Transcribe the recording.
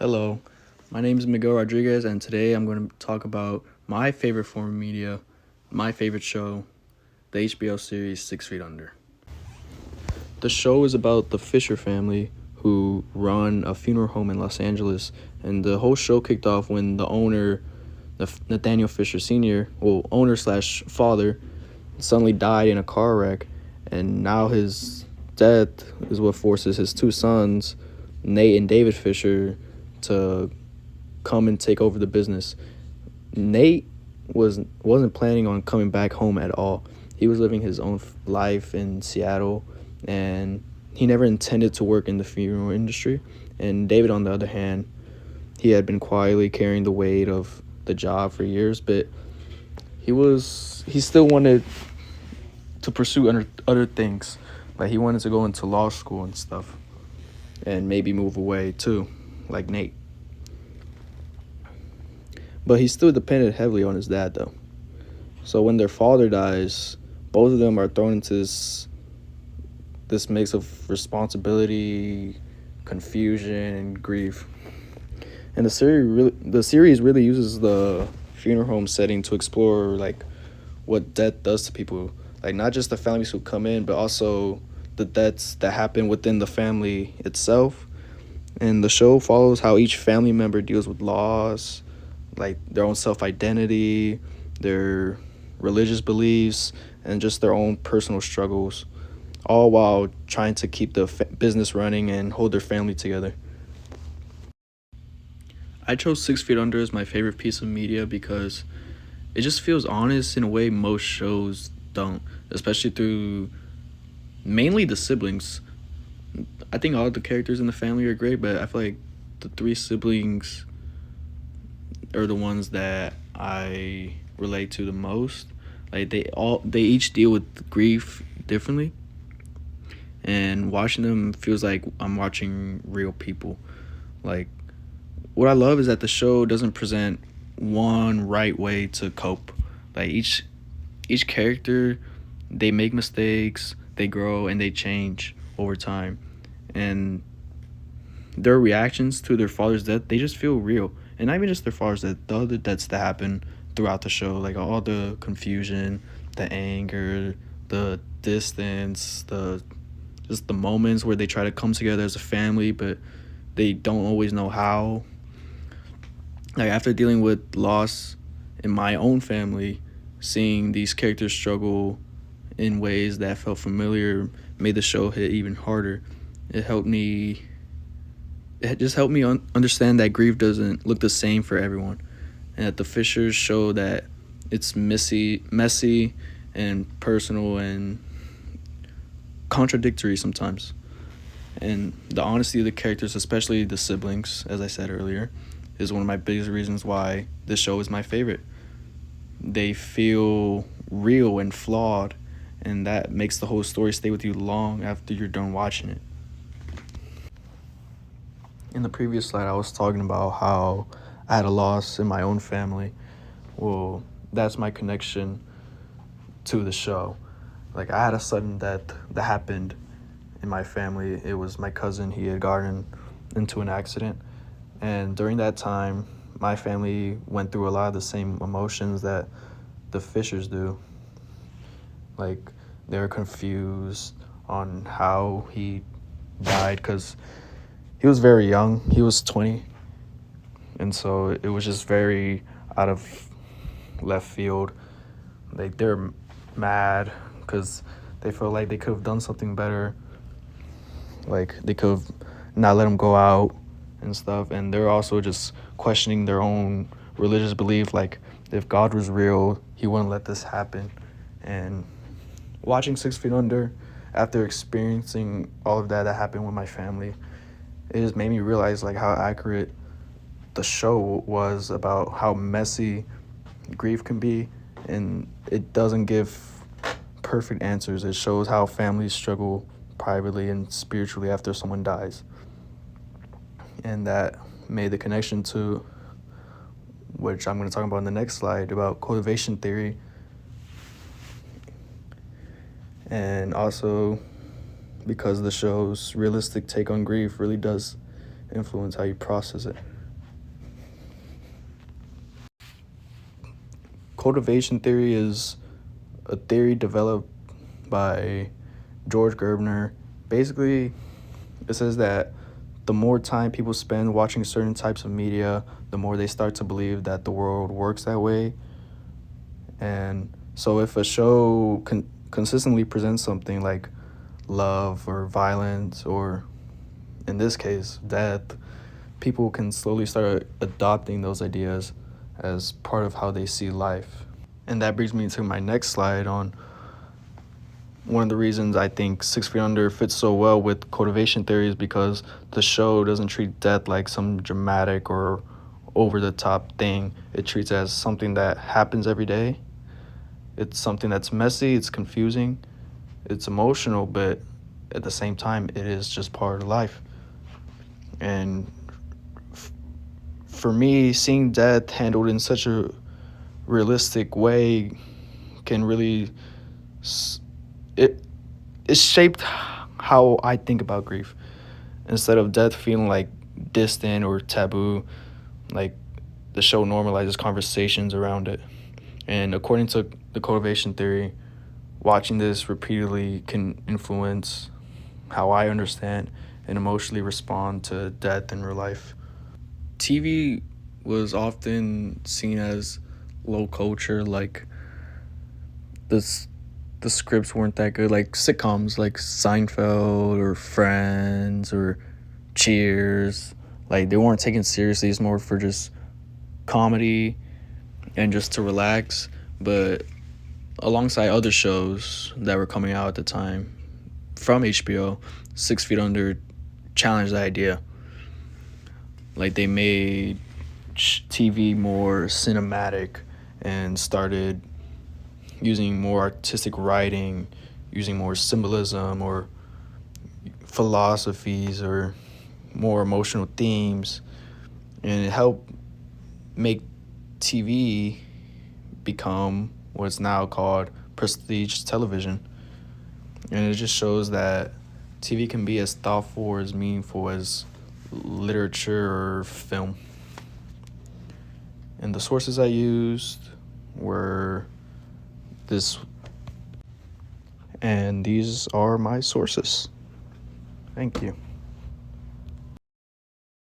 Hello, my name is Miguel Rodriguez, and today I'm going to talk about my favorite form of media, my favorite show, the HBO series 6 Feet Under. The show is about the Fisher family who run a funeral home in Los Angeles, and the whole show kicked off when the owner, Nathaniel Fisher Sr., owner slash father, suddenly died in a car wreck, and now his death is what forces his two sons, Nate and David Fisher, to come and take over the business. Nate wasn't planning on coming back home at all. He was living his own life in Seattle, and he never intended to work in the funeral industry. And David, on the other hand, he had been quietly carrying the weight of the job for years, but he still wanted to pursue other things. Like he wanted to go into law school and stuff, and maybe move away too, like Nate. But he still depended heavily on his dad, though. So when their father dies, both of them are thrown into this mix of responsibility, confusion, and grief. And the series really uses the funeral home setting to explore like what death does to people, like not just the families who come in, but also the deaths that happen within the family itself. And the show follows how each family member deals with loss, like their own self identity, their religious beliefs, and just their own personal struggles, all while trying to keep the business running and hold their family together. I chose 6 Feet Under as my favorite piece of media because it just feels honest in a way most shows don't, especially through mainly the siblings. I think all the characters in the family are great, but I feel like the three siblings are the ones that I relate to the most. Like they each deal with grief differently, and watching them feels like I'm watching real people. Like what I love is that the show doesn't present one right way to cope. Like each character, they make mistakes, they grow and they change over time. And their reactions to their father's death, they just feel real. And not even just their father's death, the other deaths that happen throughout the show, like all the confusion, the anger, the distance, the just the moments where they try to come together as a family, but they don't always know how. Like after dealing with loss in my own family, seeing these characters struggle in ways that felt familiar made the show hit even harder. It helped me it just helped me understand that grief doesn't look the same for everyone, and that the Fishers show that it's messy, and personal and contradictory sometimes. And the honesty of the characters, especially the siblings, as I said earlier, is one of my biggest reasons why this show is my favorite. They feel real and flawed, and that makes the whole story stay with you long after you're done watching it. In the previous slide, I was talking about how I had a loss in my own family. Well, that's my connection to the show. Like, I had a sudden death that happened in my family. It was my cousin. He had gotten into an accident. And during that time, my family went through a lot of the same emotions that the Fishers do. Like, they were confused on how he died because he was very young. He was 20. And so it was just very out of left field. Like, they're mad because they felt like they could have done something better. Like, they could have not let him go out and stuff. And they're also just questioning their own religious belief. Like, if God was real, he wouldn't let this happen. And watching 6 Feet Under, after experiencing all of that happened with my family, it just made me realize like how accurate the show was about how messy grief can be, and it doesn't give perfect answers. It shows how families struggle privately and spiritually after someone dies, and that made the connection to, which I'm going to talk about in the next slide, about cultivation theory. And also because the show's realistic take on grief really does influence how you process it. Cultivation theory is a theory developed by George Gerbner. Basically, it says that the more time people spend watching certain types of media, the more they start to believe that the world works that way. And so if a show consistently presents something like love or violence, or in this case, death, people can slowly start adopting those ideas as part of how they see life. And that brings me to my next slide on one of the reasons I think 6 Feet Under fits so well with cultivation theory is because the show doesn't treat death like some dramatic or over-the-top thing. It treats it as something that happens every day. It's something that's messy, it's confusing, it's emotional, but at the same time, it is just part of life. And for me, seeing death handled in such a realistic way can really it shaped how I think about grief. Instead of death feeling like distant or taboo, like the show normalizes conversations around it. And according to the cultivation theory, watching this repeatedly can influence how I understand and emotionally respond to death in real life. TV was often seen as low culture, like this the scripts weren't that good, like sitcoms like Seinfeld or Friends or Cheers. Like they weren't taken seriously. It's more for just comedy and just to relax. But alongside other shows that were coming out at the time from HBO, 6 Feet Under challenged the idea. Like they made TV more cinematic and started using more artistic writing, using more symbolism or philosophies or more emotional themes, and it helped make TV become what's now called prestige television. And it just shows that TV can be as thoughtful or as meaningful as literature or film. And the sources I used were this, and these are my sources. Thank you.